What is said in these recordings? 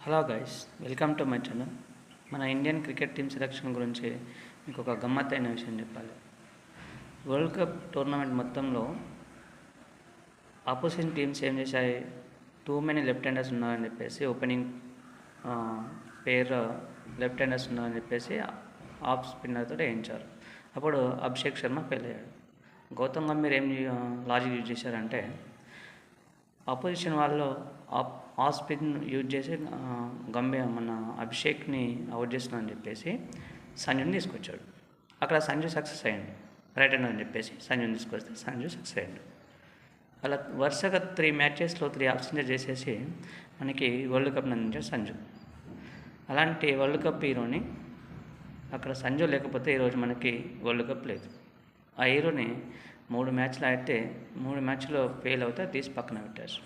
Hello guys, welcome to my channel. మన Indian cricket team selection గురించి మీకు ఒక గమ్మత్తైన విషయం చెప్పాలి. వరల్డ్ కప్ టోర్నమెంట్ మొత్తంలో ఆపోజిషన్ టీమ్స్ ఏం చేశాయి, టూ మెనీ లెఫ్ట్ హ్యాండర్స్ ఉన్నారని చెప్పేసి ఓపెనింగ్ పేర్ లెఫ్ట్ హ్యాండర్స్ ఉన్నారని చెప్పేసి ఆఫ్ స్పిన్నర్తో వేయించారు. అప్పుడు అభిషేక్ శర్మ ఫెయిల్ అయ్యాడు. గౌతమ్ గంభీర్ ఏం లాజిక్ యూజ్ చేశారంటే, ఆపోజిషన్ వాళ్ళు ఆఫ్ స్పిన్ యూజ్ చేసి మన అభిషేక్ని అవుట్ చేస్తున్నారని చెప్పేసి సంజుని తీసుకొచ్చాడు. అక్కడ సంజు సక్సెస్ అయ్యాడు. రైట్ హ్యాండర్ అని చెప్పేసి సంజుని తీసుకొస్తే సంజు సక్సెస్ అయ్యాడు. అలా వరుసగా 3 మ్యాచెస్లో 3 ఆఫ్ సెంచరీ చేసేసి మనకి వరల్డ్ కప్ అందించాడు సంజు. అలాంటి వరల్డ్ కప్ హీరోని అక్కడ సంజు లేకపోతే ఈరోజు మనకి వరల్డ్ కప్ లేదు. ఆ హీరోని 3 మ్యాచ్లు ఆడితే 3 మ్యాచ్లో ఫెయిల్ అవుతే తీసి పక్కన పెట్టారు.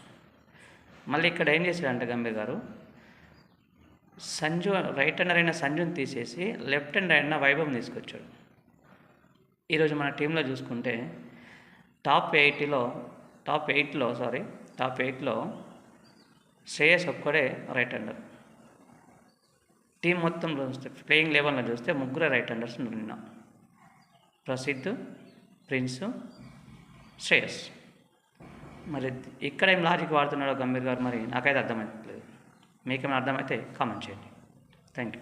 మళ్ళీ ఇక్కడ ఏం చేశాడంటే గంభీర్ గారు, సంజు రైట్ హ్యాండర్ అయిన సంజుని తీసేసి లెఫ్ట్ హ్యాండర్ అయిన వైభవ్ని తీసుకొచ్చాడు. ఈరోజు మన టీంలో చూసుకుంటే టాప్ 8లో శ్రేయస్ ఒక్కడే రైట్ హ్యాండర్. టీం మొత్తంలో చూస్తే ప్లేయింగ్ లెవెల్లో చూస్తే 3 రైట్ హ్యాండర్స్ నిన్న: ప్రసిద్ధ్, ప్రిన్స్, శ్రేయస్. మరి ఇక్కడ ఏం లాజిక్ వాడుతున్నాడో గంభీర్ గారు మరి నాకైతే అర్థమవుతలేదు. మీకేమైనా అర్థమైతే కామెంట్ చేయండి. Thank you.